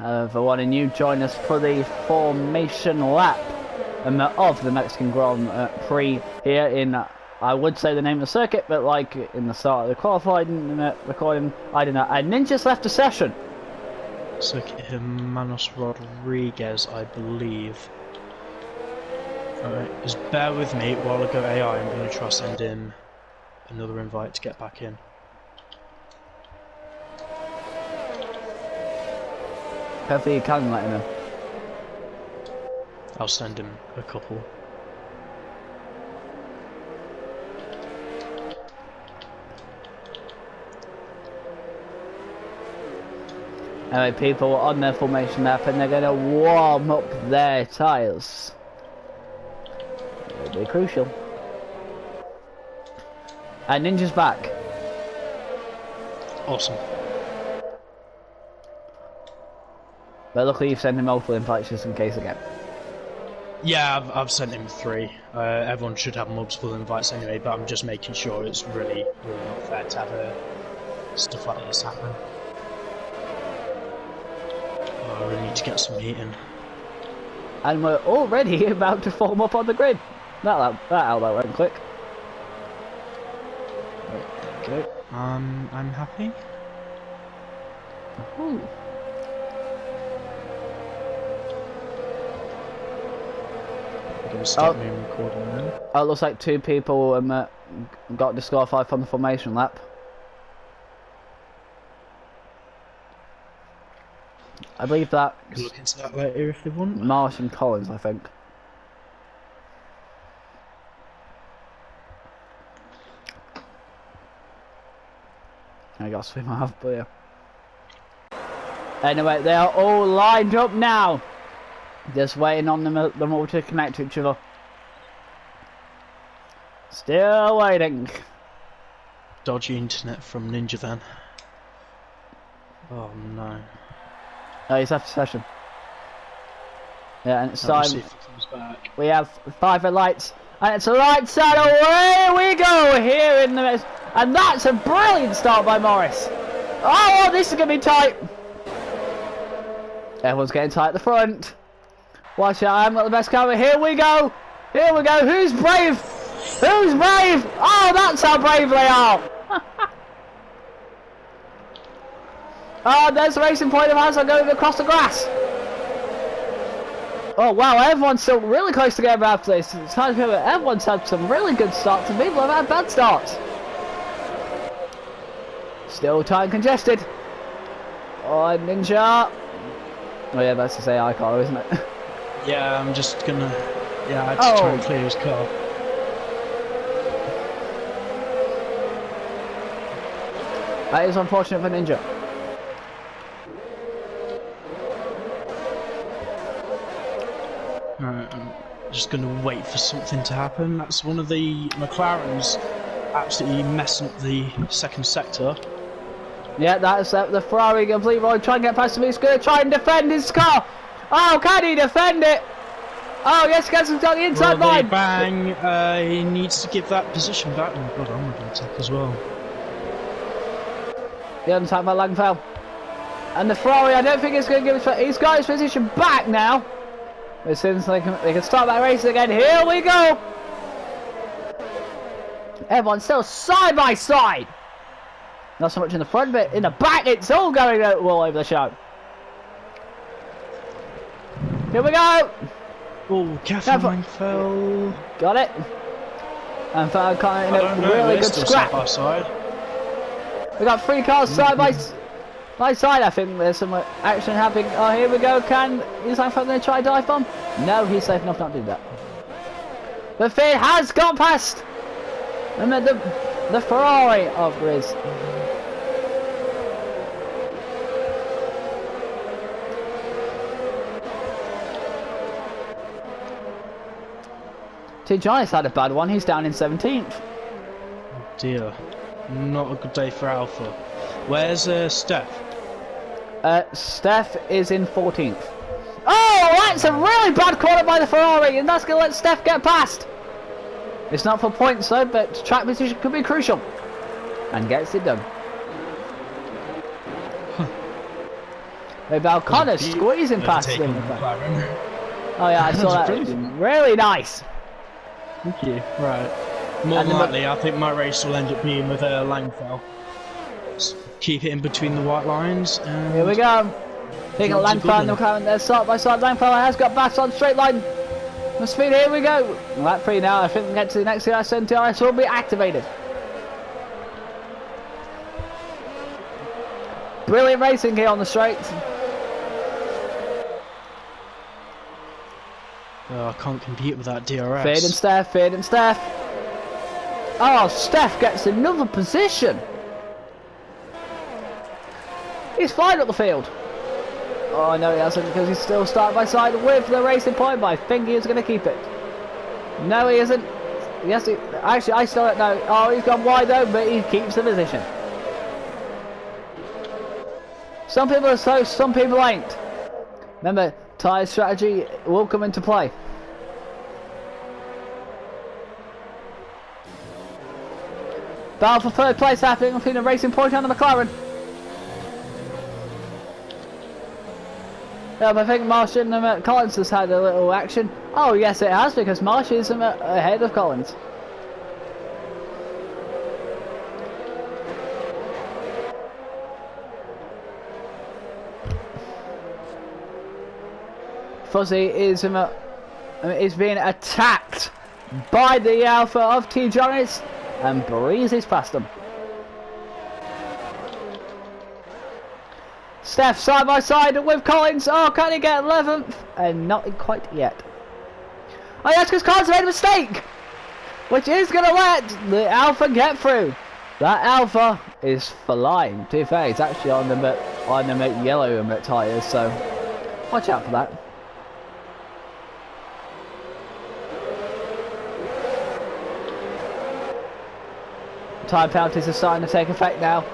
for one and you join us for the formation lap of the Mexican Grand Prix here in, I would say the name of the circuit, but like in the start of the qualifying recording, I don't know. And Ninja's left the session. Circuit Hermanos Rodriguez, I believe. Alright, just bear with me while I go AI. I'm going to try send in another invite to get back in. Hopefully you can let him in. I'll send him a couple. Anyway, people are on their formation lap and they're going to warm up their tyres. It'll be crucial. And Ninja's back. Awesome. But luckily you've sent him multiple invites just in case again. Yeah, I've sent him 3. Everyone should have multiple invites anyway, but I'm just making sure it's really not fair to have stuff like this happen. Oh, I really need to get some heat in. And we're already about to form up on the grid. That outlet went quick. There we go. I'm happy. Ooh. Gonna stop me recording now. Oh, it looks like 2 people got disqualified from the formation lap. I believe that. We'll look into that later if they want. Marsh and Collins, I think. I got to swim off, but yeah. Anyway, they are all lined up now. Just waiting on them all to connect to each other. Still waiting. Dodgy internet from Ninja then. Oh no. Oh, he's left the session. Yeah, and it's We'll time. see if he comes back. We have 5 red lights. And it's a lights out, away we go here in the midst. And that's a brilliant start by Morris. Oh, this is going to be tight. Everyone's getting tight at the front. Watch out, I haven't got the best cover. Here we go. Here we go. Who's brave? Who's brave? Oh, that's how brave they are. Oh, there's the racing point of ours. I'm going across the grass. Oh, wow. Everyone's still really close together after this. It's hard to remember. Everyone's had some really good starts and people have had bad starts. Still tight and congested. Oh, Ninja. Oh, yeah, that's to say I car, isn't it? Yeah, I'm just gonna. Yeah, I had to try and clear his car. That is unfortunate for Ninja. Alright, I'm just gonna wait for something to happen. That's one of the McLarens absolutely messing up the second sector. Yeah, that's the Ferrari complete right. Try and get past him. He's going to try and defend his car. Oh, can he defend it? Oh, yes, gets him on the inside line. Bang! He needs to give that position back. Oh, God, I'm going to attack as well. The untap by Langfell. And the Ferrari, I don't think it's going to give his. He's got his position back now. As soon as they can start that race again. Here we go. Everyone's still side by side. Not so much in the front, but in the back, it's all going all over the show. Here we go. Oh, Catherine fell. Got it. And found kind of in a really good scrap. Side by side. We got 3 cars side by side. I think there's some action happening. Oh, here we go. Is Langford going to try a dive bomb? No, he's safe enough not to do that. The Finn has gone past. And the Ferrari of Grizz. Johnny's had a bad one. He's down in 17th. Oh dear. Not a good day for Alpha. Where's Steph? Steph is in 14th. Oh, that's a really bad corner by the Ferrari, and that's going to let Steph get past. It's not for points though, but track position could be crucial. And gets it done. With O'Connor squeezing past him. Oh yeah, I saw that. Really nice. Thank you. Right. More than likely, I think my race will end up being with Langfell. Keep it in between the white lines. And here we go. Taking Langfell and McLaren there, side by side. Langfell has got back on straight line. The speed, here we go. Lap 3 now. I think we get to the next TRS will be activated. Brilliant racing here on the straights. Oh, I can't compete with that DRS. Fade and Steph. Oh, Steph gets another position. He's flying up the field. Oh no, he hasn't, because he's still side by side with the racing point, but I think he is going to keep it. No, he isn't. Yes, actually, I still don't know. Oh, he's gone wide open, but he keeps the position. Some people are so, some people ain't. Remember, tyre strategy will come into play. Battle for third place happening between the racing point and the McLaren. I think Marsh and Collins has had a little action. Oh yes, it has, because Marsh is ahead of Collins. Fuzzy is being attacked by the Alpha of T. Jonas and breezes past them. Steph side by side with Collins. Oh, can he get 11th? And not quite yet. Oh yes, because Collins made a mistake, which is going to let the Alpha get through. That Alpha is flying. To be fair, it's actually on the yellow tyres, so watch out for that. Time penalties are starting to take effect now.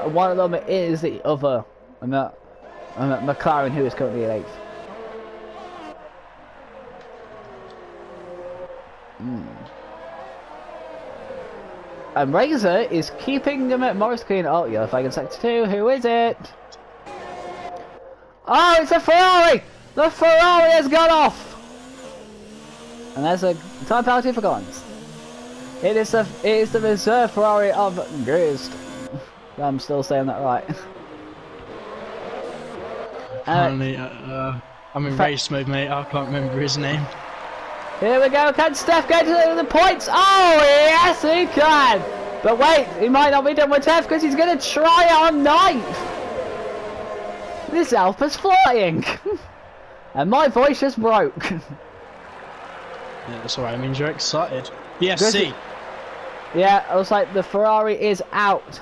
One of them is the other, McLaren, who is currently in 8th. And Razor is keeping them at Morris clean. Oh, yellow flag in sector 2. Who is it? Oh, it's a Ferrari! The Ferrari has gone off! And there's a time penalty for Collins. It is the reserve Ferrari of Gerst. I'm still saying that right. Apparently, I'm in race mode, mate. I can't remember his name. Here we go. Can Steph get to the points? Oh, yes, he can. But wait, he might not be done with 10th because he's going to try on 9th. This Alpha's flying. And my voice just broke. Yeah, that's alright. It means you're excited. BSC. Yeah, it looks like the Ferrari is out.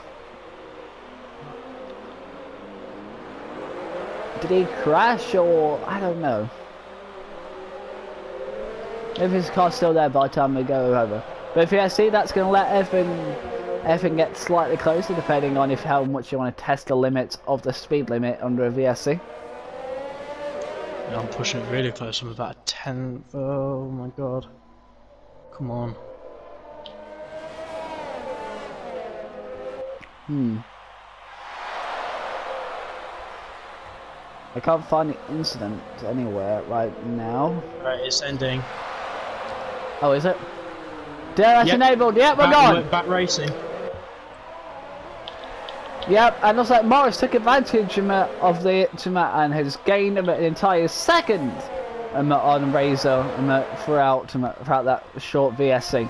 Did he crash or I don't know? If his car's still there by the time we go over. But if you see, that's going to let everything get slightly closer, depending on how much you want to test the limits of the speed limit under a VSC. Yeah, I'm pushing it really close. I'm about a 10th. Oh my god! Come on. I can't find the incident anywhere right now. Right, it's ending. Oh, is it? DRS enabled. Yep, we're gone. Back racing. Yep, and looks like Morris took advantage of the and has gained an entire second on Razor throughout that short VSC.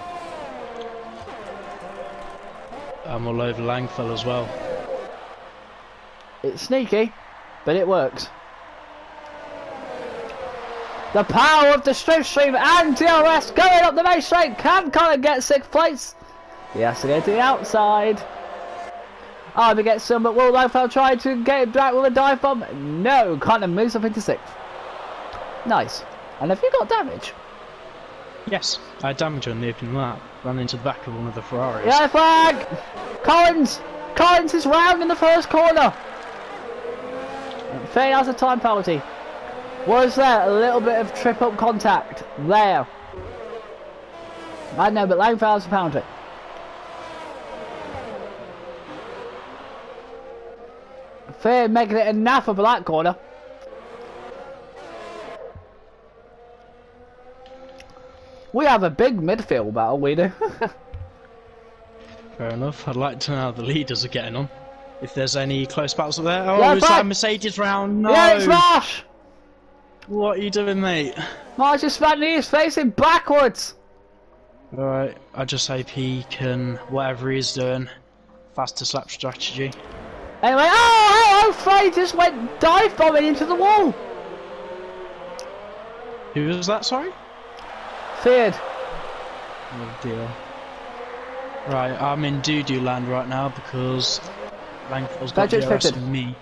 I'm all over Langfell as well. It's sneaky, but it works. The power of the slipstream and DRS going up the main straight. Can Connor get 6th place? He has to go to the outside. Oh, he gets some, but will Langfell try to get it back with a dive bomb? No, Connor moves up into 6th. Nice. And have you got damage? Yes, I had damage on the opening lap. Ran into the back of one of the Ferraris. Yeah, flag! Collins! Collins is round in the first corner. Fair has a time penalty. Was there a little bit of trip up contact there? I know, but Langfell has a penalty. Fair making it a naff for that corner. We have a big midfield battle, we do. Fair enough. I'd like to know how the leaders are getting on. If there's any close battles up there. Oh, Yeah, is that a Mercedes round? No! Yeah, it's Marsh! What are you doing, mate? Marsh is standing, he's facing backwards! Alright, I just hope he can, whatever he's doing, faster slap strategy. Anyway, oh, Frey just went dive bombing into the wall! Who was that, sorry? Feared. Oh dear. Right, I'm in doo-doo land right now because Langfell's got DRS on me.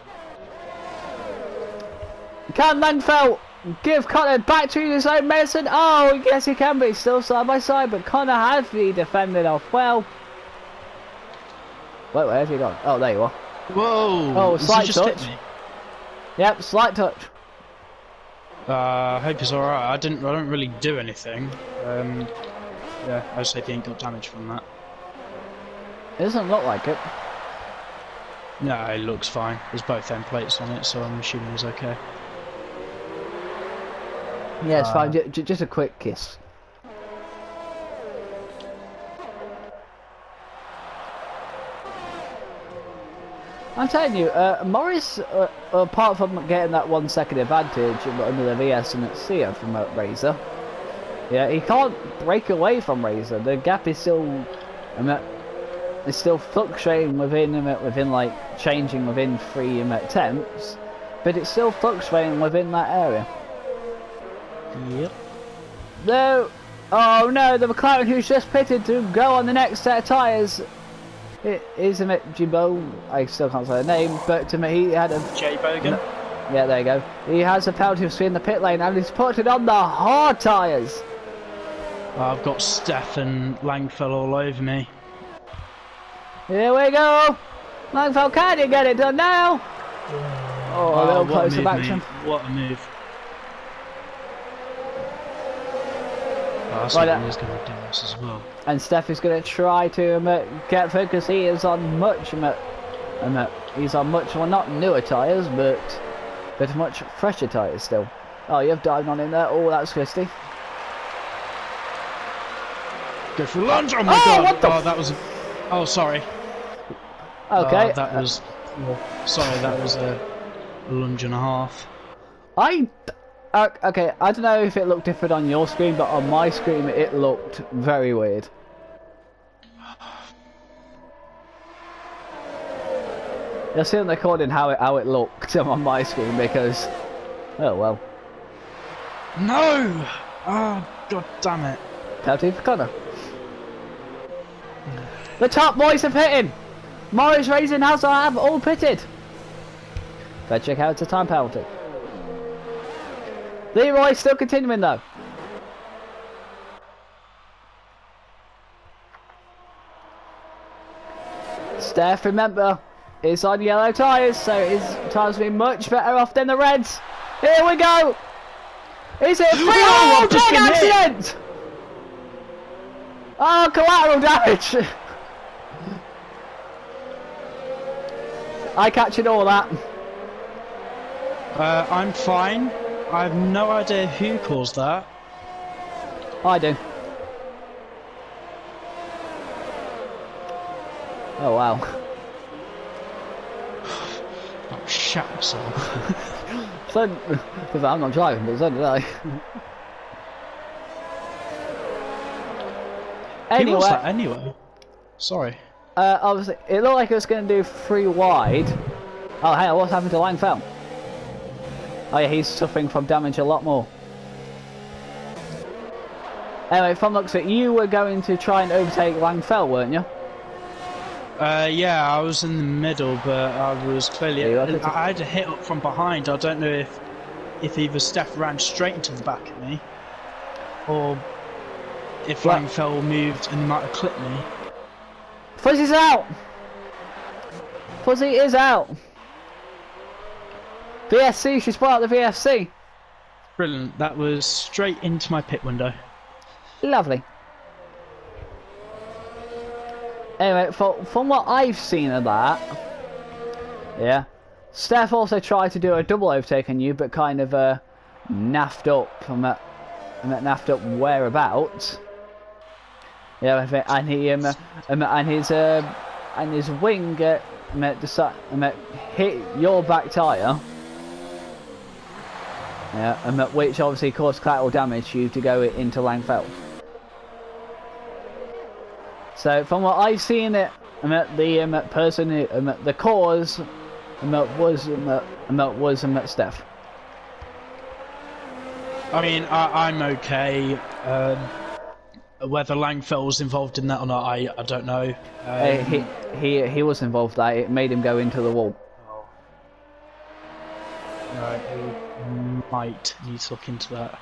Can Langfell give Connor back to his own medicine? Oh, yes he can, but he's still side by side, but Connor has the defended off well. Wait, where have you gone? Oh, there you are. Whoa! Oh, slight just touch. hit me? Yep, slight touch. I hope he's alright. I don't really do anything. Yeah, I just hope he ain't got damage from that. It doesn't look like it. No, it looks fine. There's both end plates on it, so I'm assuming he's okay. Yeah, it's fine. Just a quick kiss. I'm telling you, Morris, apart from getting that 1 second advantage under the VS and Sia from Razor, yeah, he can't break away from Razor. The gap is still, it's still fluctuating within like changing within 3 attempts, but it's still fluctuating within that area. Yep. No, oh no, the McLaren who's just pitted to go on the next set of tyres. It is Jimbo, I still can't say the name, but to me he had a... J Bogan? Yeah, there you go. He has a penalty of in the pit lane and he's put it on the hard tyres. I've got Steph and Langfell all over me. Here we go. Langfell, can you get it done now? Oh, a little close of action. What a move. Right, he's going to do this as well. And Steph is going to try to get through because he is on much, he's on much, well not newer tyres, but much fresher tyres still. Oh, you've dived on in there. Oh, that's twisty. Go for lunge! Oh my god! What the oh, that was. Oh, sorry. Okay. That was. Sorry, that was a lunge and a half. Okay, I don't know if it looked different on your screen, but on my screen it looked very weird. You'll see on the recording how it looked on my screen because, oh well. No! Oh, god damn it. Penalty for Connor. The top boys are pitting. Morris, Razor and Hazard have all pitted. Let's check out the time penalty. Leroy still continuing though. Steph, remember, is on yellow tyres, so his tyres will be much better off than the reds. Here we go. Is it a free? Oh, big accident! Oh, collateral damage. I captured all that. I'm fine. I have no idea who caused that. I do. Oh wow. Oh, shut myself. So, because I'm not driving, but so did I. Who was that anyway? Sorry. Obviously, it looked like it was going to do 3 wide. Oh, hang on, what's happened to Langfell? Oh yeah, he's suffering from damage a lot more. Anyway, from looks at it, you were going to try and overtake Langfell, weren't you? Yeah, I was in the middle, but I was clearly... I had a hit up from behind. I don't know if either Steph ran straight into the back of me, or if Langfell moved and he might have clipped me. Fuzzy's out! Fuzzy is out! VSC, she's brought out the VFC. Brilliant, that was straight into my pit window. Lovely. Anyway, from what I've seen of that, yeah, Steph also tried to do a double overtake on you, but kind of naffed up from that. Naffed up whereabouts. Yeah, I think, and he and his wing hit your back tyre. Yeah, which obviously caused collateral damage for you to go into Langfell. So from what I've seen, the person who the cause was Steph. I mean, I'm okay. Whether Langfell was involved in that or not, I don't know. He was involved. That it made him go into the wall. Right, we might need to look into that.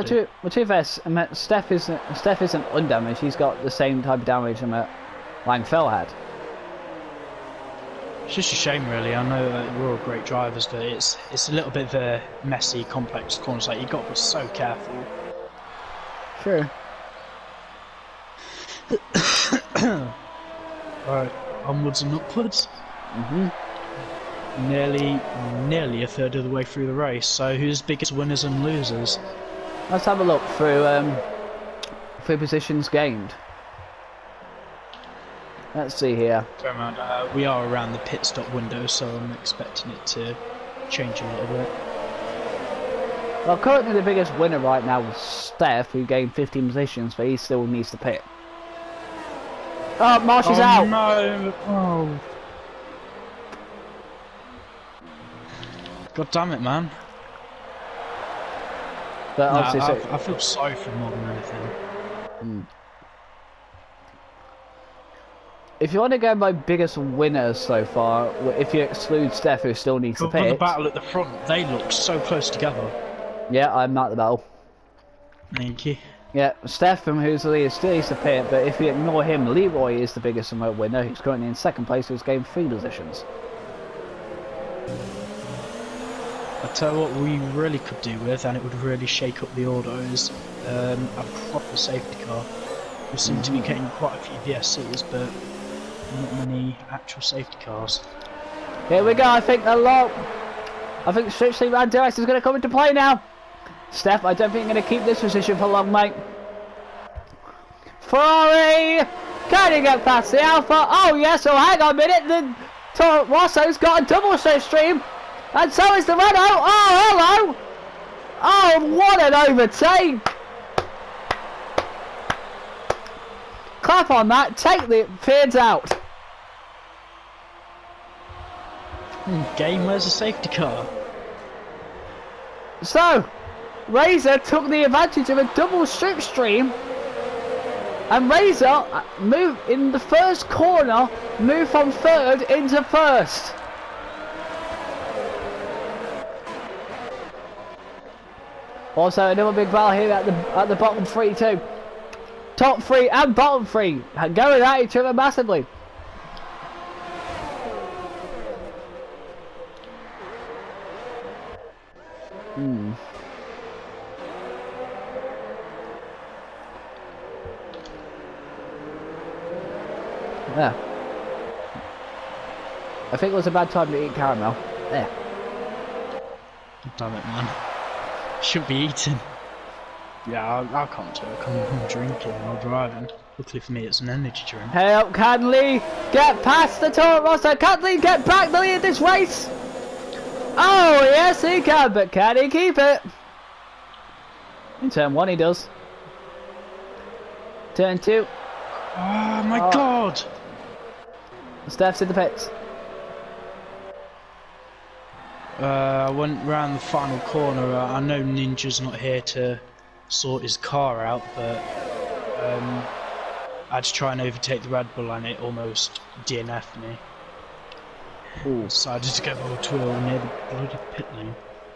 To be fair, Steph isn't undamaged. He's got the same type of damage Langfell had. It's just a shame, really. I know we're all great drivers, but it's a little bit of a messy, complex corner. Like, you've got to be so careful. Sure. Right, onwards and upwards. Nearly a third of the way through the race. So, who's biggest winners and losers? Let's have a look through positions gained. Let's see here. We are around the pit stop window, so I'm expecting it to change a little bit. Well, currently the biggest winner right now is Steph, who gained 15 positions, but he still needs to pit. Oh, Marsh is out! No! Oh. God damn it, man. But obviously, I feel sorry for him more than anything. If you want to go by biggest winners so far, if you exclude Steph, who still needs to pit. The battle at the front, they look so close together. Yeah, I'm at the battle. Thank you. Yeah, Steph, who's the leader, still needs to pit, but if you ignore him, Leroy is the biggest winner, who's currently in second place, who's gained 3 positions. I tell you what we really could do with, and it would really shake up the order, is a proper safety car. We seem to be getting quite a few VSCs, but not many actual safety cars. Here we go, I think Strictly Round DRS is going to come into play now. Steph, I don't think you're going to keep this position for long, mate. Ferrari! Can you get past the Alpha? Oh yes, so hang on a minute, the Toro Rosso's got a double slipstream, and so is the Renault. Oh, hello! Oh, what an overtake! Clap on that, take the fades out. Game, where's the safety car? So, Razor took the advantage of a double slipstream, and Razor moved in the first corner, moved from third into first. Also, another big battle here at the bottom 3 too. Top 3 and bottom 3 going at each other massively. Yeah. I think it was a bad time to eat caramel. There. Damn it, man. Shouldn't be eating. Yeah, I can't do it. I'm drinking while driving. Luckily for me, it's an energy drink. Hey up, can Lee get past the Toro Rosso? Can Lee get back the lead of this race? Oh, yes, he can, but can he keep it? In turn 1, he does. Turn 2. Oh my god! Steph's in the pits. I went round the final corner. I know Ninja's not here to sort his car out, but I had to try and overtake the Red Bull and it almost DNF'd me. Ooh. Decided to go more twirl near the bloody pit lane.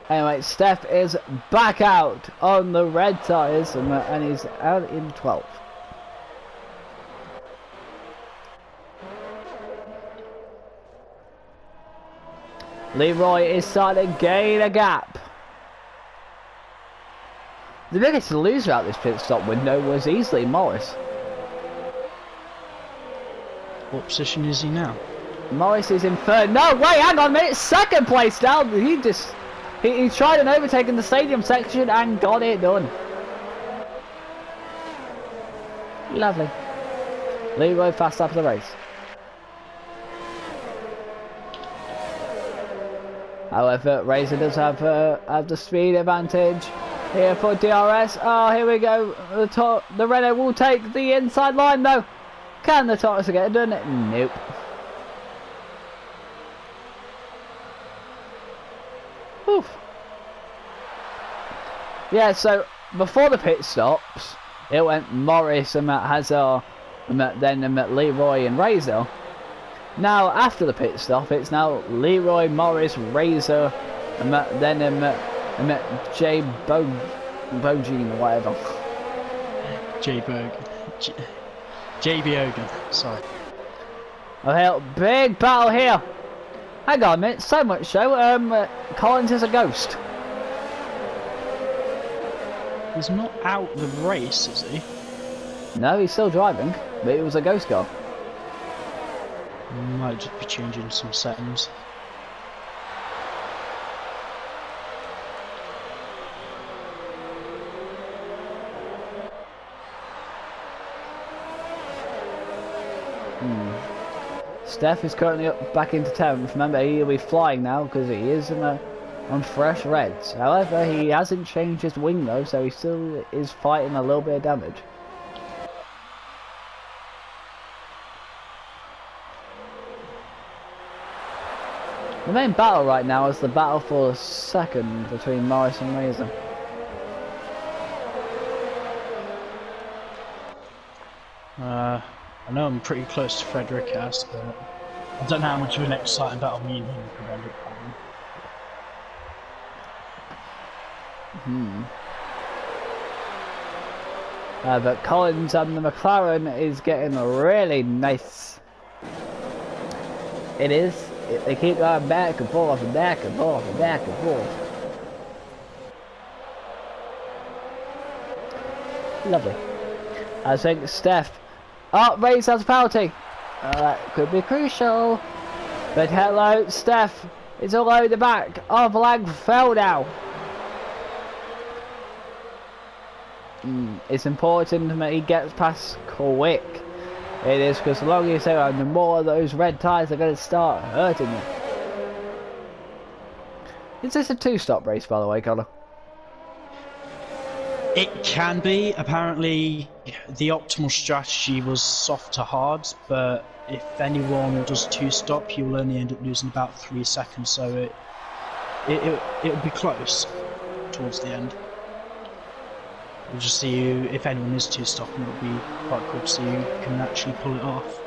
Anyway, Steph is back out on the red tyres and he's out in 12th. Leroy is starting to gain a gap. The biggest loser out this pit stop window was easily Morris. What position is he now? Morris is in third. No, wait, hang on a minute. Second place now. He tried an overtake in the stadium section and got it done. Lovely. Leroy fast up the race. However, Razor does have the speed advantage here for DRS. Oh, here we go. The Renault will take the inside line though. Can the Tortoise get it done? Nope. Oof. Yeah, so before the pit stops, it went Morris and Matt Hazard, and then Leroy and Razor. Now after the pit stop, it's now Leroy, Morris, Razor, and then J Bogeen or whatever. JB Ogan, sorry. Oh hell, big battle here. Hang on a minute, so much so, Collins is a ghost. He's not out the race, is he? No, he's still driving, but it was a ghost car. Might just be changing some settings. Steph is currently up back into 10th. Remember, he'll be flying now because he is on fresh reds. However, he hasn't changed his wing though, so he still is fighting a little bit of damage. The main battle right now is the battle for second between Morris and Razor. I know I'm pretty close to Frederick S, but I don't know how much of an exciting battle me and him could end up having. But Collins and the McLaren is getting really nice. It is. They keep going back and forth and back and forth and back and forth. Lovely. I think Steph. Oh, Race has a penalty. That could be crucial. But hello, Steph. It's all over the back. Oh, Blank fell now. It's important that he gets past quick. It is, because the longer you stay around, the more of those red tyres are going to start hurting you. Is this a two-stop race, by the way, Connor? It can be. Apparently, the optimal strategy was soft to hard, but if anyone does two-stop, you'll only end up losing about 3 seconds, so it'll be close towards the end. We'll just see you, if anyone is two-stopping, it'll be quite good to see who can actually pull it off.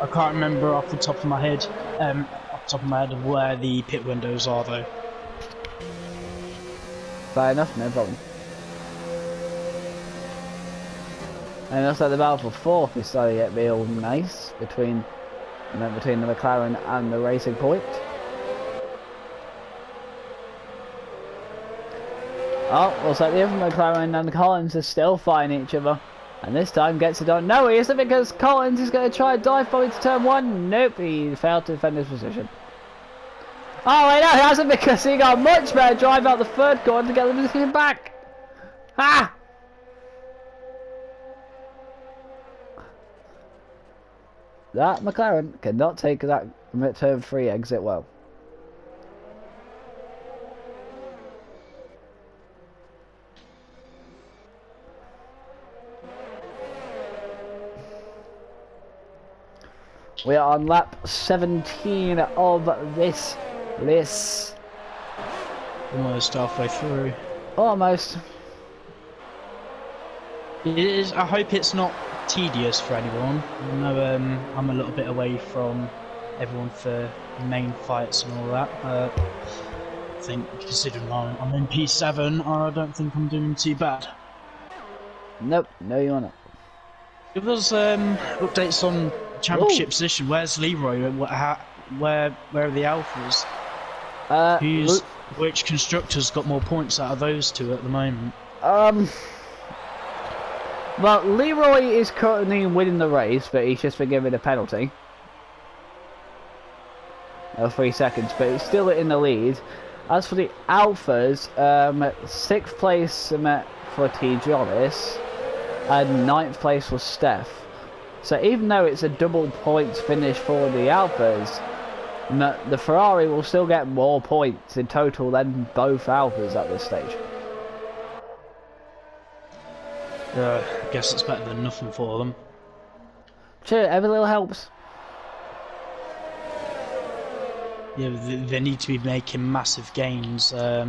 I can't remember off the top of my head, of where the pit windows are though. Fair enough, no problem. And it looks like the battle for fourth is starting to get real nice between the McLaren and the Racing Point. Oh, looks like the other McLaren and Collins are still fighting each other. And this time gets it done. No, he isn't, because Collins is going to try and dive bomb into turn one. Nope, he failed to defend his position. Oh, wait, no, he hasn't, because he got a much better drive out the third corner to get the position back. Ah! That McLaren cannot take that turn 3 exit well. We are on lap 17 of this race. Almost halfway through. Almost. It is. I hope it's not tedious for anyone. I know I'm a little bit away from everyone for main fights and all that. I think, considering I'm in P7, I don't think I'm doing too bad. Nope, no you're not. Give us updates on championship position. Where's Leroy? Where are the alphas? Which constructor's got more points out of those two at the moment? Well, Leroy is currently winning the race, but he's just been given a penalty. Of 3 seconds, but he's still in the lead. As for the Alphas, 6th place for T. Jonas, and 9th place was Steph. So even though it's a double points finish for the Alphas, the Ferrari will still get more points in total than both Alphas at this stage. I guess it's better than nothing for them. Sure, every little helps. Yeah, they need to be making massive gains. I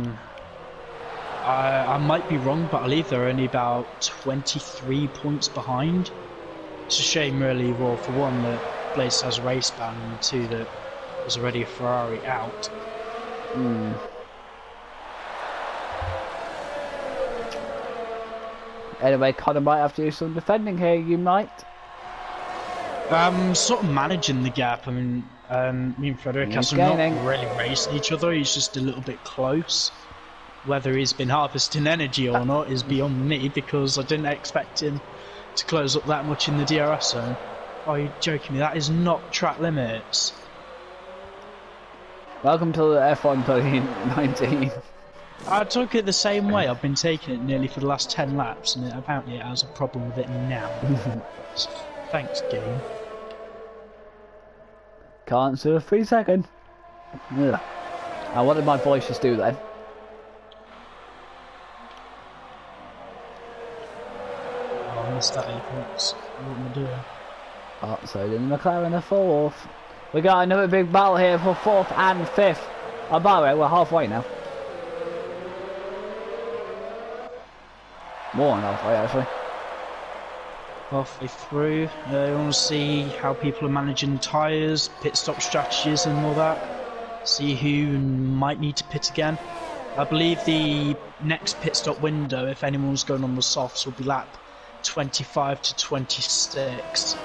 might be wrong, but I believe they're only about 23 points behind. It's a shame, really, well, for one, that Blaze has a race ban, and two, that there's already a Ferrari out. Anyway, Connor might have to do some defending here, you might. Sort of managing the gap. I mean, me and Frederick are not really racing each other, he's just a little bit close. Whether he's been harvesting energy or not is beyond me, because I didn't expect him to close up that much in the DRS zone. Oh, you're joking me, that is not track limits. Welcome to the F1 2019. I took it the same way. I've been taking it nearly for the last 10 laps, and apparently it has a problem with it now. Thanks, game. Can't do a 3 second. Ugh. And what did my voice just do then? Oh, I missed that apex. What am I doing? Oh, so then McLaren are 4th. We got another big battle here for 4th and 5th. Oh, by the way, we're halfway now. More than halfway, actually. Halfway through. You want to see how people are managing tyres, pit stop strategies and all that. See who might need to pit again. I believe the next pit stop window, if anyone's going on the softs, will be lap 25 to 26.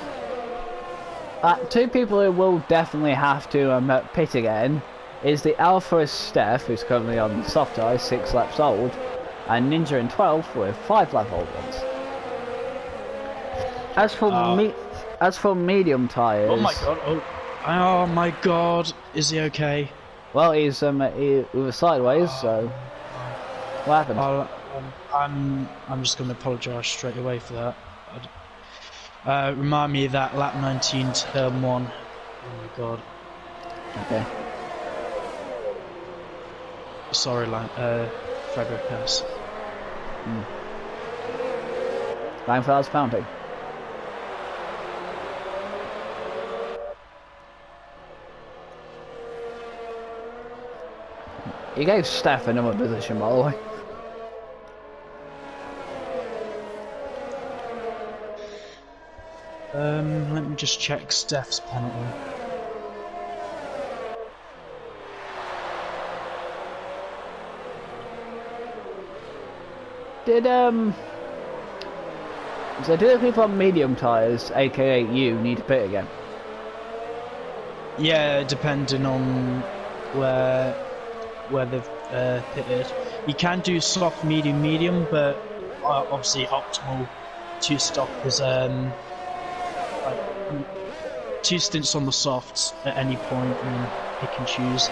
2 people who will definitely have to pit again is the Alpha Steph, who's currently on soft tyres, 6 laps old, and Ninja in 12th with 5 lap old ones. As for medium tyres... Oh my god, oh my god, is he okay? Well, he's he was sideways, so... What happened? I'm just going to apologise straight away for that. Remind me of that lap 19 turn 1. Oh my god. Okay. Sorry, Frederick S. Time for us penalty. He gave Steph another position, by the way. Let me just check Steph's penalty. So do the people on medium tyres, aka you, need to pit again? Yeah, depending on where they've pitted. You can do soft, medium, medium, but obviously optimal to stop is like 2 stints on the softs at any point and pick and choose.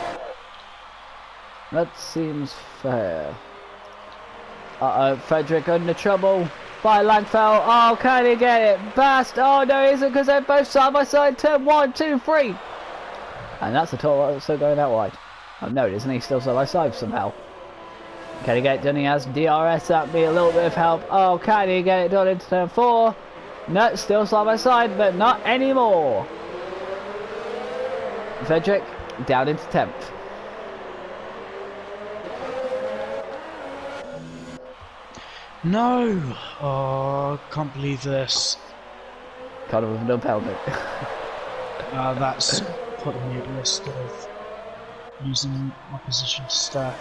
That seems fair. Frederick under trouble by Langfell. Oh, can he get it? Bast! Oh no, he isn't, because they're both side by side. Turn 1, 2, 3. And that's the total that's still going out wide. Oh no, isn't he still side by side somehow? Can he get it done? He has DRS, that'd be a little bit of help. Oh, can he get it done into turn 4? No, still side by side, but not anymore. Frederick down into 10th. No! Oh, can't believe this. Kind of with no penalty. That's putting me at risk of using my position to staff.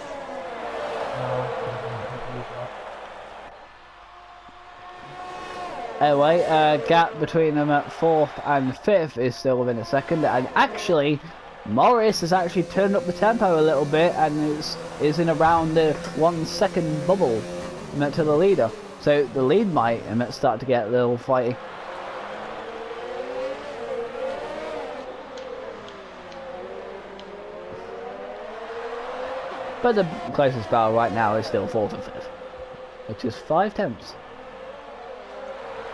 Anyway, gap between them at 4th and 5th is still within a second, and actually Morris has actually turned up the tempo a little bit and is in around the 1 second bubble to the leader. So the lead might start to get a little fighty. But the closest battle right now is still 4th and 5th, which is 5 tenths.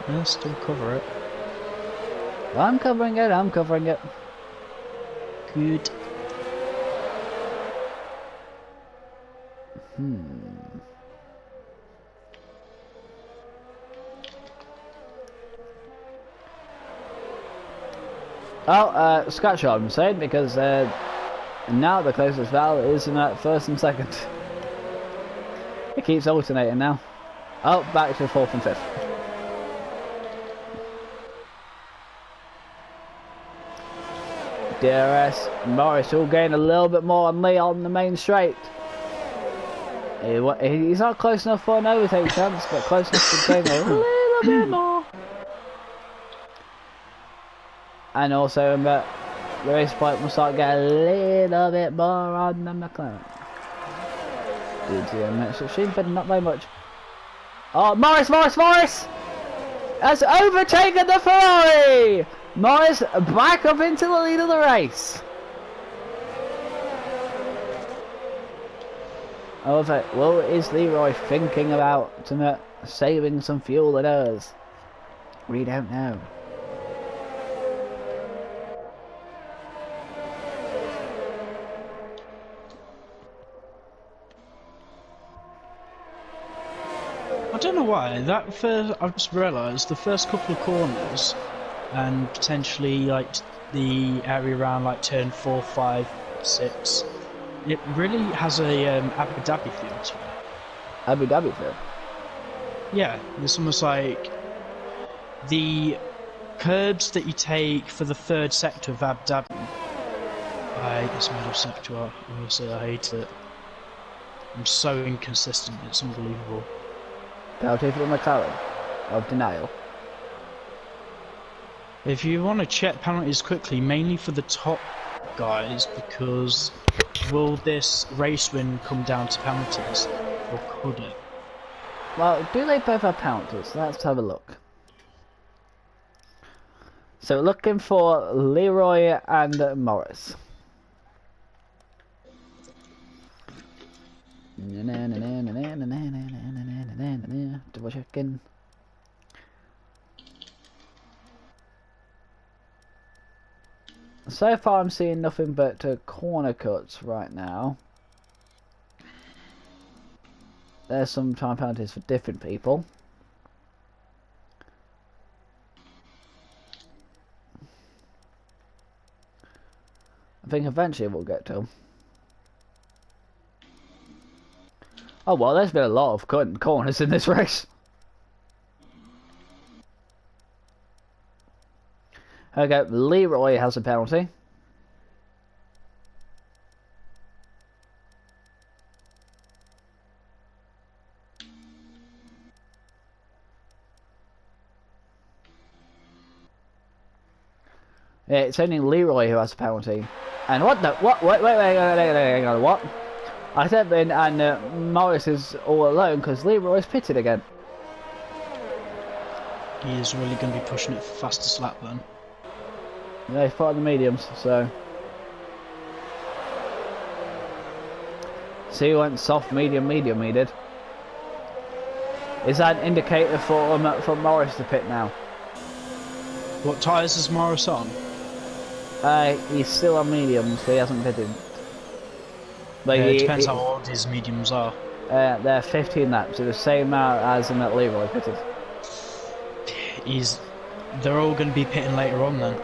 I'll still cover it. I'm covering it, I'm covering it. Good. Oh, scratch what I'm saying, because now the closest battle is in 1st and 2nd. It keeps alternating now. Oh, back to 4th and 5th. DRS, Morris will gain a little bit more on Lee on the main straight. He's not close enough for an overtake chance, but close enough to gain a little bit more. And also, the race point will start getting a little bit more on the McLaren. DTM, but not very much. Oh, Morris has overtaken the Ferrari! Morris back up into the lead of the race. However, what is Leroy thinking about saving some fuel at us? We don't know. I don't know why, I've just realised the first couple of corners and potentially like the area around like turn 4, 5, 6, it really has a Abu Dhabi feel to it. Abu Dhabi feel? Yeah, it's almost like the curbs that you take for the 3rd sector of Abu Dhabi. I hate this middle sector, honestly I hate it. I'm so inconsistent, it's unbelievable. Penalty for the McLaren of denial. If you want to check penalties quickly, mainly for the top guys, because will this race win come down to penalties, or could it? Well, do they both have penalties? Let's have a look. So looking for Leroy and Morris. Double checking. So far I'm seeing nothing but corner cuts right now. There's some time penalties for different people. I think eventually we'll get to them. Oh well, there's been a lot of cutting corners in this race. Okay, Leroy has a penalty. Yeah, it's only Leroy who has a penalty. And what the? What? Wait, hang on, what? I said then, and Morris is all alone because Leroy's pitted again. He is really going to be pushing it for fastest lap then. Yeah, he's part of the mediums, so. See, he went soft, medium, he did. Is that an indicator for Morris to pit now? What tyres is Morris on? He's still on mediums, so he hasn't pitted. But yeah, it depends how old his mediums are. They're 15 laps, so the same amount as in that Leroy pitted. They're all going to be pitting later on then.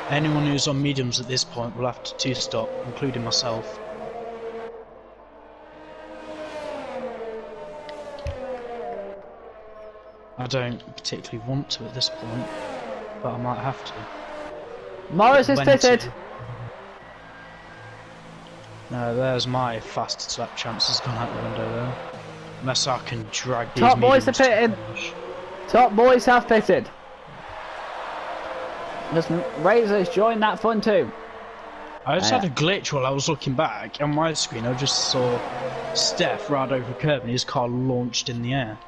Anyone who's on mediums at this point will have to two-stop, including myself. I don't particularly want to at this point, but I might have to. Morris is pitted! No, there's my fastest lap chances gone out the window there. Unless I can drag these Top boys are pitted! Top boys have pitted! Just Razor's joined that fun too. I just had a glitch while I was looking back. On my screen, I just saw Steph ride over a curb and his car launched in the air.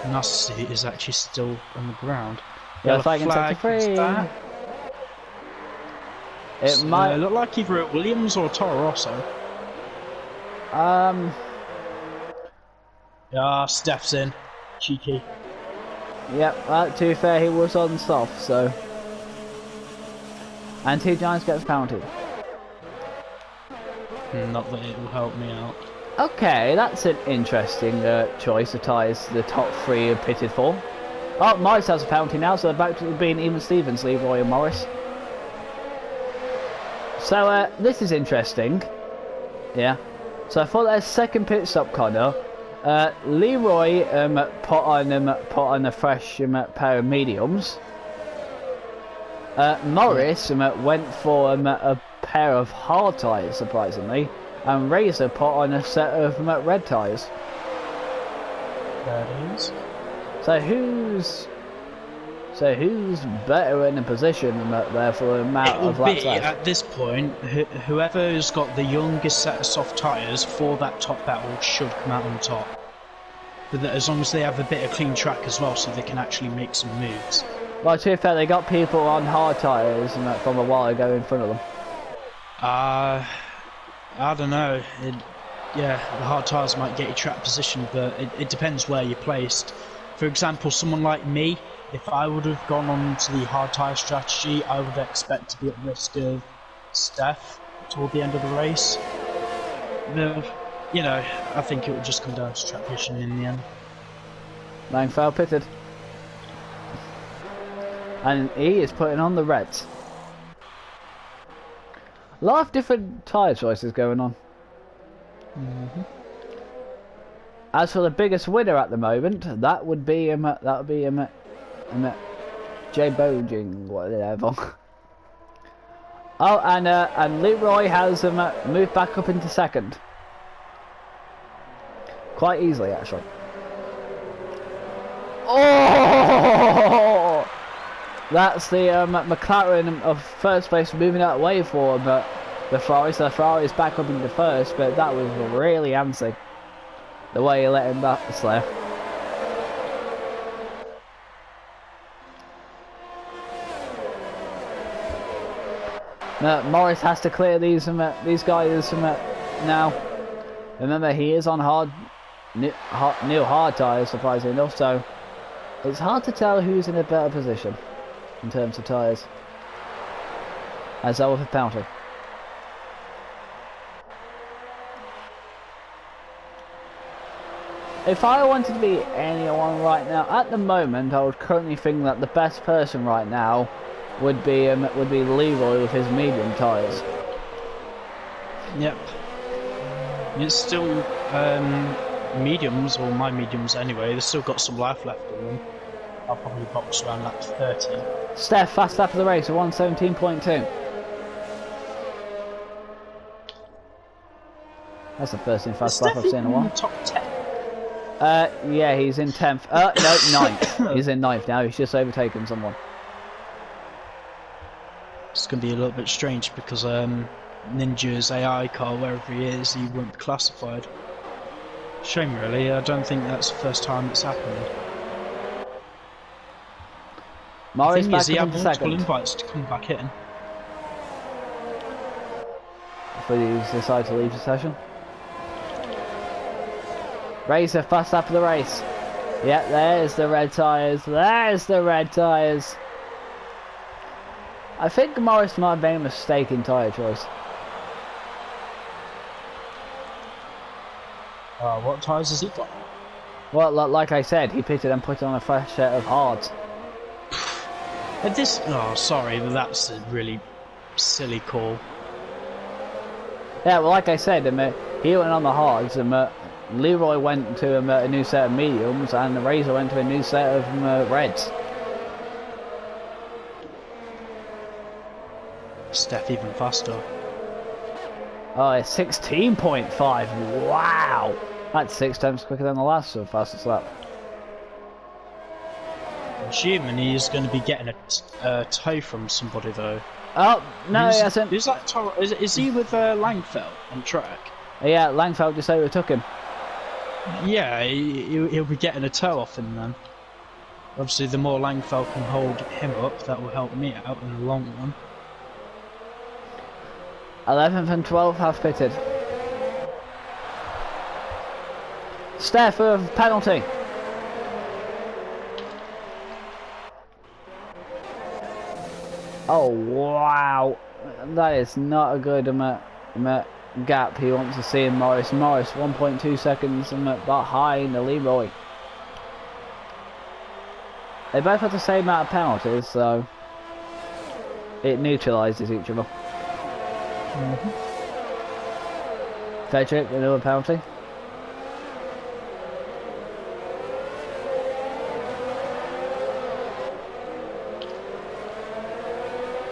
Nice to see it is actually still on the ground. Yeah, flag in sector 3. It might look like either a Williams or a Toro Rosso. Yeah, Steph's in. Cheeky. Yep, to be fair, he was on soft, so. And 2 Giants gets penalty. Not that it will help me out. Okay, that's an interesting choice of tyres the top 3 are pitted for. Oh, Morris has a penalty now, so they're back to being even Stevens, Leroy and Morris. So, this is interesting. Yeah. So for their second pit stop, Connor, Leroy put on a fresh pair of mediums. Morris went for a pair of hard tyres, surprisingly, and Razor put on a set of red tyres. There it is. So who's better in a position there for the amount of laps left? At this point, whoever's got the youngest set of soft tyres for that top battle should come out on top. But as long as they have a bit of clean track as well, so they can actually make some moves. Well, to be fair, they got people on hard tyres from a while ago in front of them. I don't know. Yeah, the hard tyres might get you track position, but it depends where you're placed. For example, someone like me, if I would have gone on to the hard tyre strategy, I would expect to be at risk of Steph toward the end of the race. You know, I think it would just come down to track position in the end. Langfell pitted. And he is putting on the reds. A lot of different tyre choices going on. As for the biggest winner at the moment, that would be J Bojing, whatever. Oh, and Leroy has moved back up into second, quite easily actually. Oh, that's the McLaren of first place moving out away for the Ferrari. So the Ferrari is back up into first, but that was really antsy the way he let him back there. Morris has to clear these guys now. Remember, he is on new hard tyres, surprisingly enough, so it's hard to tell who's in a better position in terms of tyres. As that with a penalty. If I wanted to be anyone right now, at the moment, I would currently think that the best person right now would be Leroy with his medium tyres. Yep. It's still mediums, or my mediums anyway. They've still got some life left in them. I'll probably box around lap 30. Steph, fast lap of the race, 1:17.2. That's the first fast lap I've seen in a while. Top 10. Yeah, he's in 10th. No, 9th. He's in 9th now. He's just overtaken someone. It's going to be a little bit strange because Ninja's AI car, wherever he is, he won't be classified. Shame, really. I don't think that's the first time it's happened. Morris back he up had into multiple second. invites to come back in. Before he decided to leave the session. Racer, fast lap of the race. Yeah, there's the red tyres. There's the red tyres. I think Morris might have made a mistake in tyre choice. What tyres has he got? Well, like I said, he pitted and put on a fresh set of hards. Oh, sorry, but that's a really silly call. Yeah, well, like I said, he went on the hards, and Leroy went to a new set of mediums, and the Razor went to a new set of reds. Steph even faster. Oh, it's 16.5. Wow! That's 6 times quicker than the last fastest lap. I'm assuming he's going to be getting a tow from somebody though. Oh, no, he hasn't. Who's that? Is he with Langfeld on track? Yeah, Langfeld just overtook him. Yeah, he'll be getting a toe off him then. Obviously, the more Langfeld can hold him up, that will help me out in the long run. 11th and 12th have pitted. Steph with penalty. Oh wow, that is not a good gap he wants to see in Morris. Morris 1.2 seconds behind the Leroy. They both have the same amount of penalties, so it neutralises each other. Frederick, another penalty.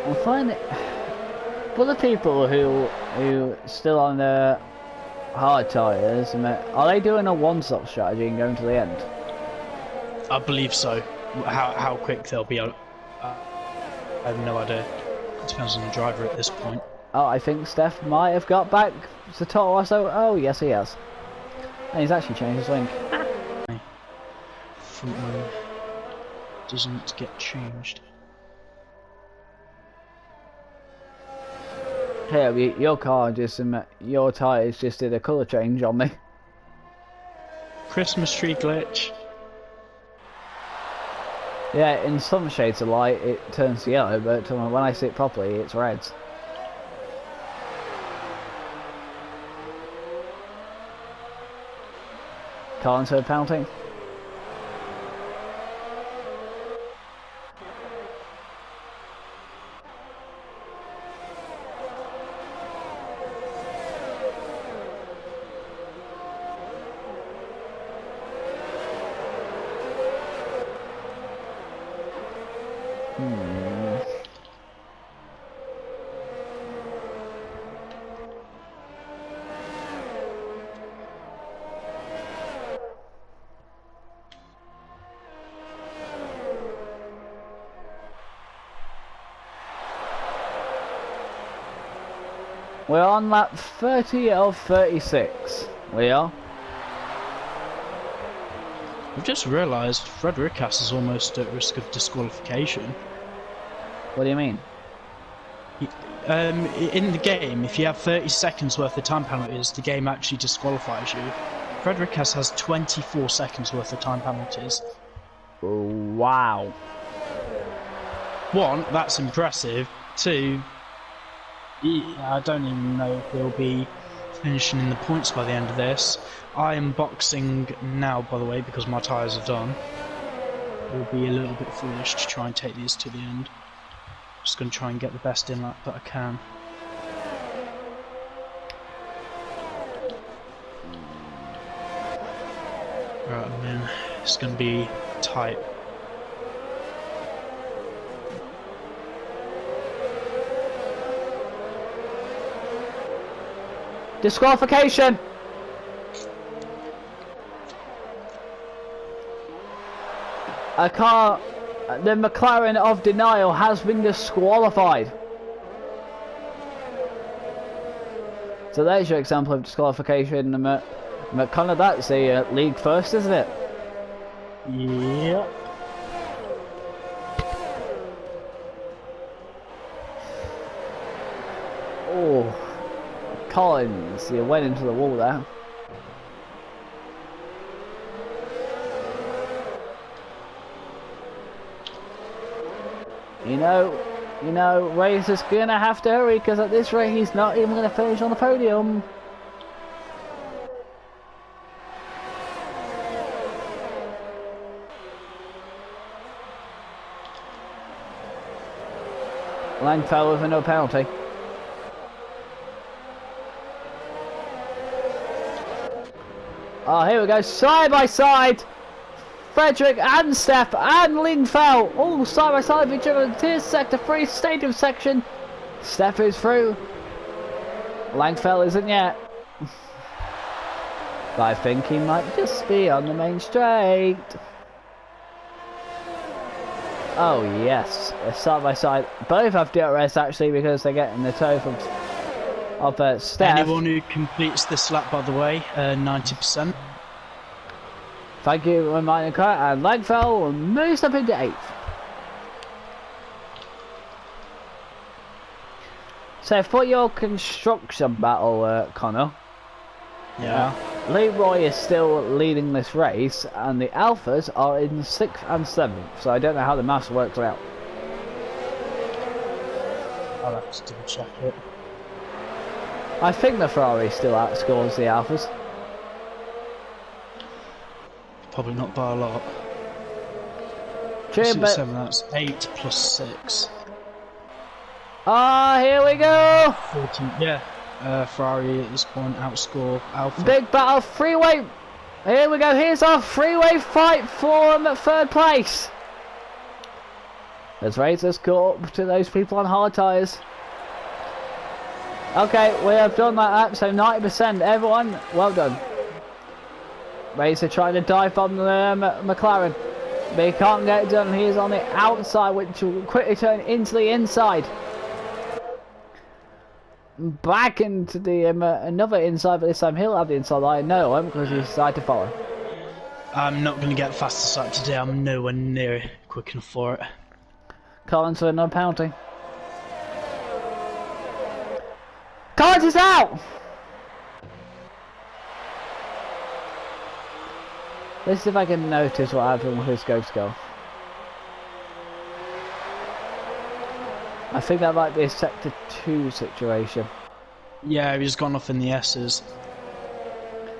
I find it for the people who still on their hard tyres, are they doing a one-stop strategy and going to the end? I believe so. How quick they'll be, I have no idea. It depends on the driver at this point. Oh, I think Steph might have got back to Toro Rosso. Oh, yes, he has. And he's actually changed his wing. Front wing doesn't get changed. Here, your car just, your tyres just did a colour change on me. Christmas tree glitch. Yeah, in some shades of light it turns yellow, but when I see it properly it's red. Collins for a penalty. We're on lap 30 of 36. We are. I've just realised Frederikas is almost at risk of disqualification. What do you mean? In the game, if you have 30 seconds worth of time penalties, the game actually disqualifies you. Frederikas has 24 seconds worth of time penalties. Wow. One, that's impressive. Two, I don't even know if he'll be finishing in the points by the end of this. I am boxing now, by the way, because my tyres are done. It will be a little bit foolish to try and take these to the end. Just going to try and get the best in lap that I can. Right, I'm in. It's going to be tight. Disqualification! A car, the McLaren of denial has been disqualified. So there's your example of disqualification. Connor, that's the league first, isn't it? Yep. Oh, Collins, you went into the wall there. You know, Ray's just gonna have to hurry because at this rate he's not even gonna finish on the podium. Lang fell with a no penalty. Oh, here we go, side by side. Frederick and Steph and Lingfell all side by side with each other. Here's sector 3 stadium section. Steph is through. Langfell isn't yet. But I think he might just be on the main straight. Oh yes, side by side. Both have DRS actually because they're getting the toe from Steph. Anyone who completes this lap, by the way, 90%. Thank you, reminding car, and Langfell moves up into 8th. So for your construction battle, Connor. Yeah. Leroy is still leading this race, and the Alphas are in 6th and 7th. So I don't know how the maths works out. I'll have to double check it. I think the Ferrari still outscores the Alphas. Probably not by a lot. True, 6, but 7, that's 8 plus 6. ah, here we go! 14, yeah. Ferrari at this point outscore Alpha. Big battle, freeway. Here we go. Here's our freeway fight for 3rd place. Let's raise this caught up to those people on hard tyres. Okay, we have done that lap, so 90%. Everyone, well done. Racer trying to dive bomb the McLaren, but he can't get it done. He is on the outside, which will quickly turn into the inside. Back into the another inside, but this time he'll have the inside line. No, because he decided to follow. I'm not going to get the fastest lap today. I'm nowhere near quick enough for it. Collins for another penalty. Collins is out! Let's see if I can notice what happened with his ghost goal. I think that might be a sector 2 situation. Yeah, he's gone off in the S's.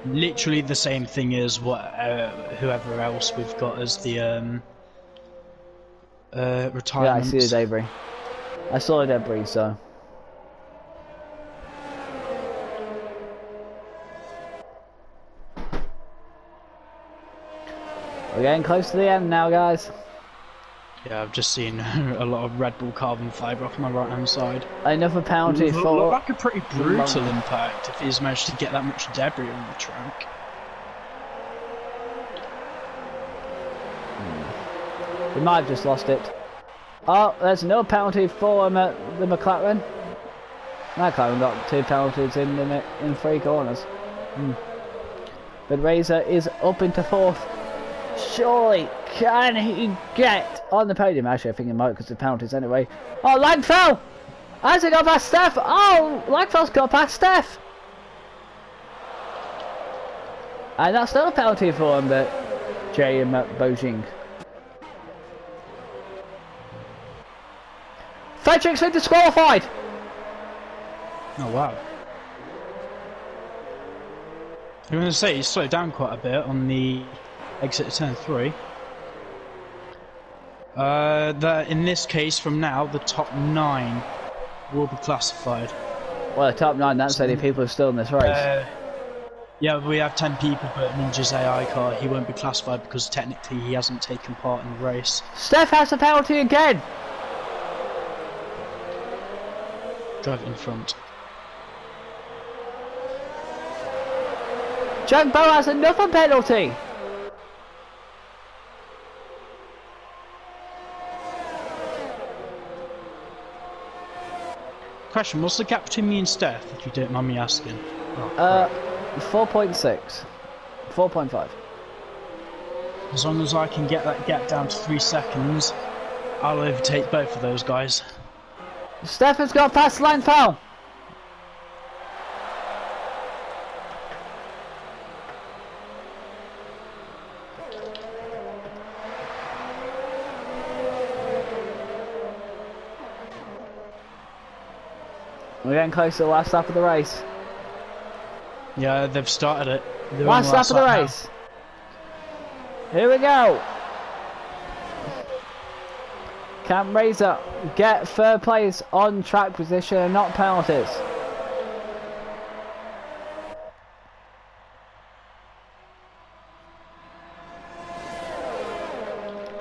Literally the same thing as what whoever else we've got as the retirement. Yeah, I see the debris. I saw the debris, so. We're getting close to the end now, guys. Yeah, I've just seen a lot of Red Bull carbon fibre off my right hand side. Another penalty for. Looked like a pretty brutal impact if he's managed to get that much debris on the track. We might have just lost it. Oh, there's no penalty for the McLaren. McLaren got 2 penalties in 3 corners. But Razor is up into 4th. Surely, can he get on the podium? Actually, I think he might because of the penalties anyway. Oh, Langfell! Has he got past Steph? Oh, Langfell's got past Steph! And that's still a penalty for him, but Jay and Bojing. Frederick's been disqualified! Oh wow. I'm going to say he slowed down quite a bit on the exit of turn 3. In this case, from now, the top 9 will be classified. Well, the top 9, that's only people still in this race. Yeah, we have 10 people, but Ninja's AI car, he won't be classified because technically he hasn't taken part in the race. Steph has a penalty again! Drive in front. Jack Bow has another penalty! Question, what's the gap between me and Steph, if you don't mind me asking? 4.6. 4.5. As long as I can get that gap down to 3 seconds, I'll overtake both of those guys. Steph has got past the line foul. We're getting close to the last lap of the race. Yeah, they've started it. Last lap of the race. Here we go. Can Razor get 3rd place on track position and not penalties?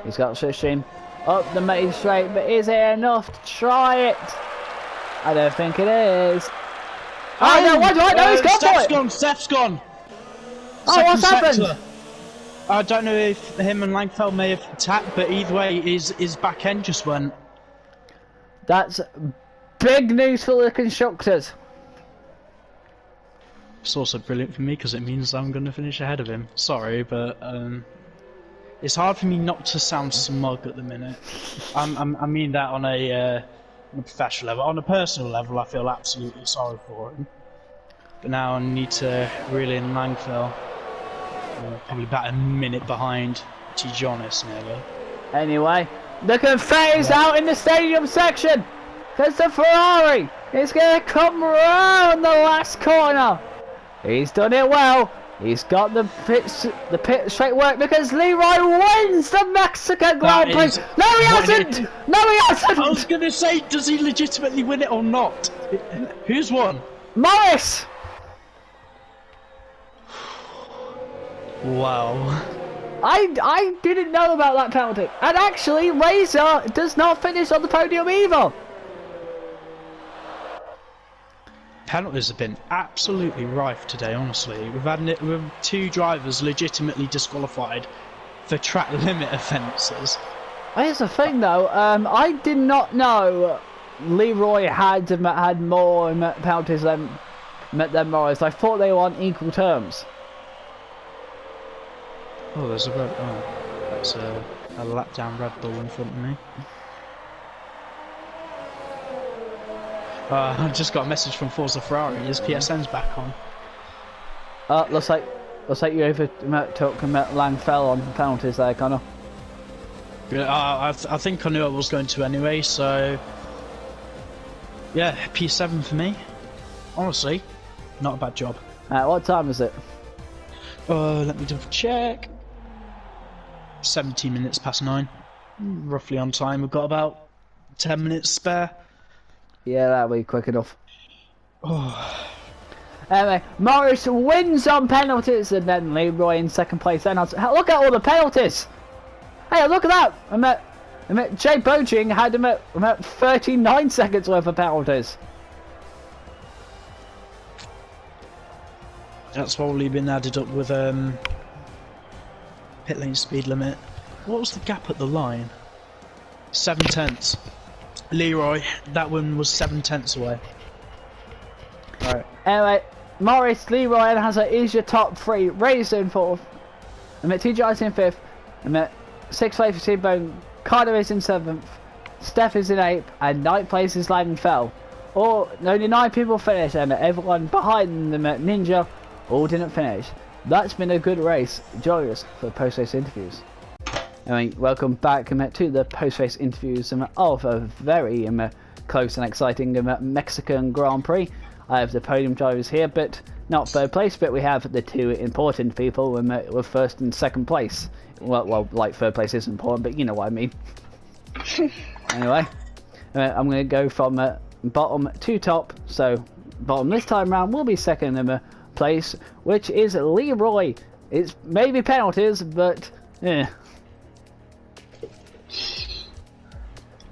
He's got 16 up the main straight, but is it enough to try it? I don't think it is. Oh no, what do I know? He's gone for it! Steph's gone! Oh, what's happened? I don't know if him and Langfeld may have attacked, but either way, his back end just went. That's big news for the constructors. It's also brilliant for me because it means I'm going to finish ahead of him. Sorry, but it's hard for me not to sound smug at the minute. I mean that on a professional level. On a personal level, I feel absolutely sorry for him. But now I need to reel in Langfeld. Probably about a minute behind, to be honest, nearly. Anyway, the confetti's out in the stadium section. Because the Ferrari is going to come round the last corner. He's done it well. He's got the pit straight work because Leroy wins the Mexican Grand Prix. No, he hasn't. No, he hasn't. I was going to say, does he legitimately win it or not? Who's won? Morris. Wow. I didn't know about that penalty. And actually, Razor does not finish on the podium either. Penalties have been absolutely rife today, honestly. We've had two drivers legitimately disqualified for track limit offences. Here's the thing though, I did not know Leroy had more penalties than Morris. I thought they were on equal terms. Oh, there's a that's a lap down Red Bull in front of me. I just got a message from Forza Ferrari. His PSN's back on. Looks like you overtook Langfeld on penalties there, Connor. I think I knew I was going to anyway. So yeah, P7 for me. Honestly, not a bad job. What time is it? Let me double check. 17 minutes past 9. Roughly on time. We've got about 10 minutes spare. Yeah, that'll be quick enough. Oh. Anyway, Morris wins on penalties and then Leroy in second place. Then look at all the penalties. Hey, look at that. I met Jay Boching had him at 39 seconds worth of penalties. That's probably been added up with pit lane speed limit. What was the gap at the line? 7/10. Leroy, that one was 7/10 away. Right. Anyway, Morris, Leroy, is your top three. Razor in fourth. TGI's in fifth. Sixth place for T-Bone. Carter is in seventh. Steph is in eighth. And ninth place is Langfeld. Only 9 people finished, and everyone behind them at Ninja all didn't finish. That's been a good race. Join us for post-race interviews. Welcome back to the post-race interviews of a very close and exciting Mexican Grand Prix. I have the podium drivers here, but not third place, but we have the two important people with first and second place. Well, like third place isn't important, but you know what I mean. Anyway, I'm going to go from bottom to top. So bottom this time round will be second place, which is Leroy. It's maybe penalties, but yeah.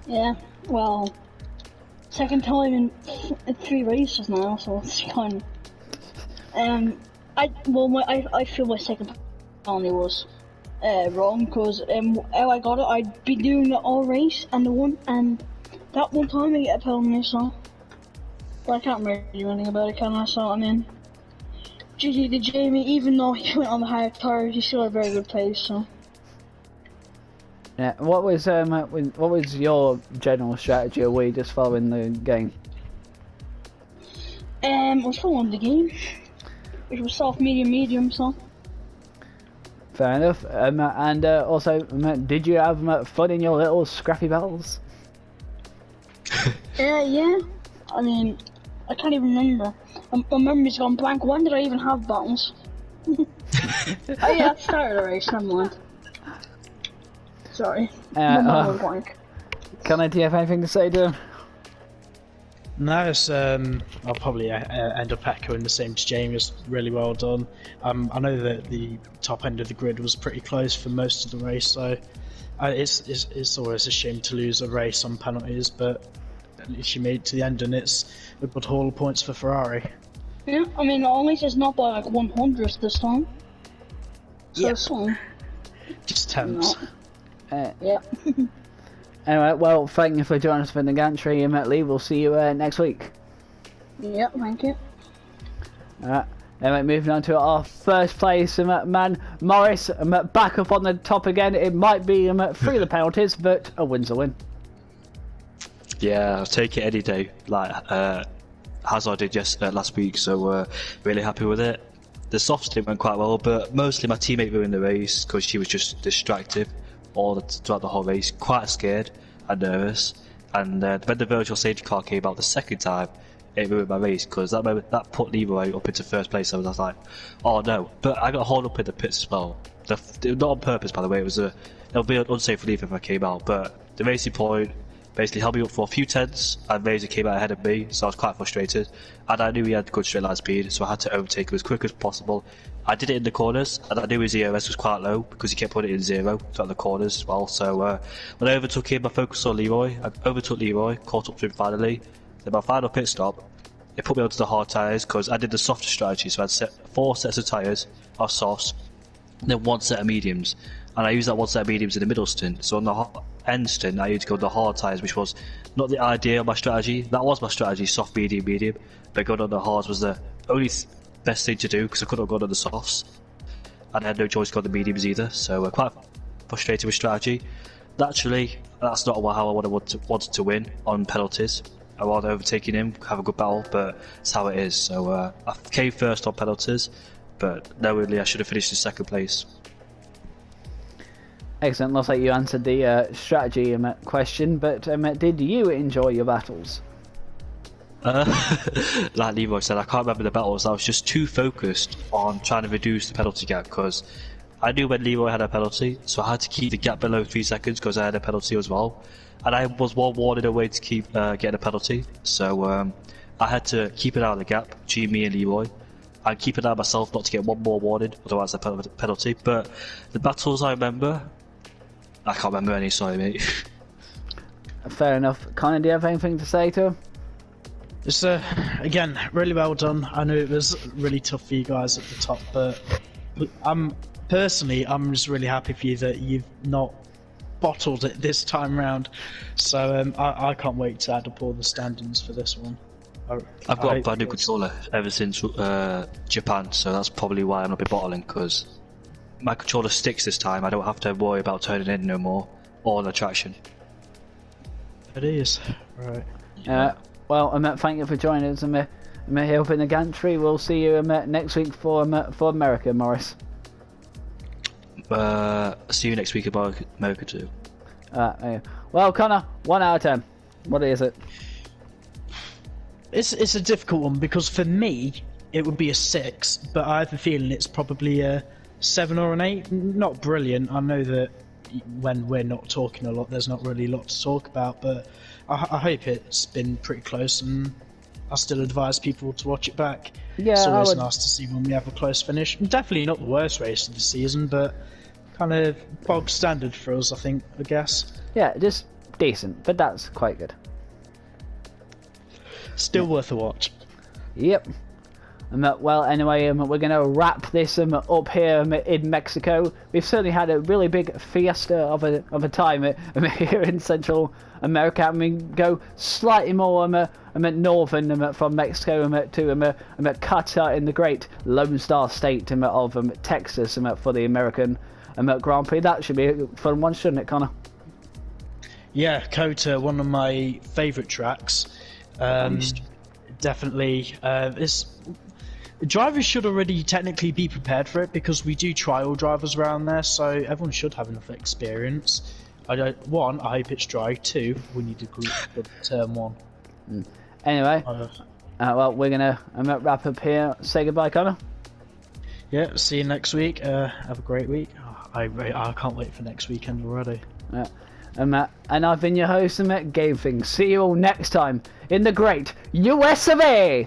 Yeah, well, second time in 3 races now, so it's kind of. I feel my second penalty was wrong because how I got it, I'd be doing it all race and that one time I get a penalty, so. But I can't really do anything about it, can I? So I mean, GG to Jamie, even though he went on the higher tires, he still had a very good pace, so. Yeah, what was your general strategy, or were you just following the game? I was following the game, which was soft, medium, so. Fair enough. And also, did you have fun in your little scrappy battles? Yeah. I mean, I can't even remember. My memory's gone blank. When did I even have battles? Oh yeah, I started the race. Never mind. Sorry. Blank. Connor, do you have anything to say to him? No, it's, I'll probably end up echoing the same as James. Really well done. I know that the top end of the grid was pretty close for most of the race, so it's always a shame to lose a race on penalties, but at least you made it to the end, and it's a good haul of points for Ferrari. Yeah, I mean, at least it's not by like 100th this time. So yeah. it's fine. Just temps. Yeah. Anyway, well, thank you for joining us for the gantry, Lee. We'll see you next week. Yep, thank you. Anyway, moving on to our first place man, Morris, back up on the top again. It might be through the penalties, but a win's a win. Yeah, I'll take it any day, like as I did last week, so really happy with it. The soft stint went quite well, but mostly my teammate ruined the race because she was just distracted throughout the whole race, quite scared and nervous. And when the virtual safety car came out the second time, it ruined my race because that put Leroy up into first place. I was like, oh no! But I got hauled up in the pits as well. Not on purpose, by the way. It'll be unsafe for leave if I came out. But the racing point basically held me up for a few tenths, and Razor came out ahead of me, so I was quite frustrated. And I knew he had good straight line speed, so I had to overtake him as quick as possible. I did it in the corners, and I knew his EOS was quite low because he kept putting it in zero throughout the corners as well. So when I overtook him, I focused on Leroy. I overtook Leroy, caught up to him finally. Then my final pit stop, it put me onto the hard tyres because I did the softer strategy, so I had 4 sets of tyres of softs, and then 1 set of mediums. And I used that 1 set of mediums in the middle stint, so on the end stint I used to go to the hard tyres, which was not the idea of my strategy. That was my strategy, soft, medium, medium, but going on the hards was the only best thing to do because I couldn't have gone on the softs, and I had no choice to go on the mediums either, so quite frustrated with strategy. Naturally, that's not how I wanted to win on penalties. I rather overtaking him, have a good battle, but it's how it is. So I came first on penalties, but knowingly I should have finished in second place. Excellent. Looks like you answered the strategy question, but did you enjoy your battles? Like Leroy said, I can't remember the battles. I was just too focused on trying to reduce the penalty gap because I knew when Leroy had a penalty, so I had to keep the gap below 3 seconds because I had a penalty as well. And I was 1 warning away to keep getting a penalty, so I had to keep an eye on the gap between me and Leroy, and keep an eye on myself not to get 1 more warning, otherwise a penalty. But the battles I remember, I can't remember any, sorry mate. Fair enough. Connor, do you have anything to say to him? Just again, really well done. I know it was really tough for you guys at the top, but I'm just really happy for you that you've not bottled it this time round. So I can't wait to add up all the standings for this one. I've got a brand new controller ever since Japan, so that's probably why I'm not been bottling, because my controller sticks this time. I don't have to worry about turning in no more, or the traction. It is. Right. Well, thank you for joining us. Here up in the gantry. We'll see you next week for America, Morris. See you next week about America too. Well, Connor, 1 out of 10. What is it? It's a difficult one because for me it would be a 6, but I have a feeling it's probably a 7 or an 8. Not brilliant. I know that when we're not talking a lot, there's not really a lot to talk about, but I hope it's been pretty close, and I still advise people to watch it back. Yeah, it's always nice to see when we have a close finish. Definitely not the worst race of the season, but kind of bog standard for us, I guess. Yeah, just decent, but that's quite good. Still worth a watch. Yep. Well, anyway, we're going to wrap this up here in Mexico. We've certainly had a really big fiesta of a time here in Central America. I mean, go slightly more northern from Mexico to Qatar in the great Lone Star State of Texas for the American Grand Prix. That should be a fun one, shouldn't it, Connor? Yeah, COTA, one of my favourite tracks. Definitely. Drivers should already technically be prepared for it because we do trial drivers around there, so everyone should have enough experience. I hope it's dry. 2, we need a group for turn 1. Anyway, well, we're gonna wrap up here. Say goodbye, Connor. Yeah, see you next week. Have a great week. I can't wait for next weekend already. And I've been your host, Game Things. See you all next time in the great US of A.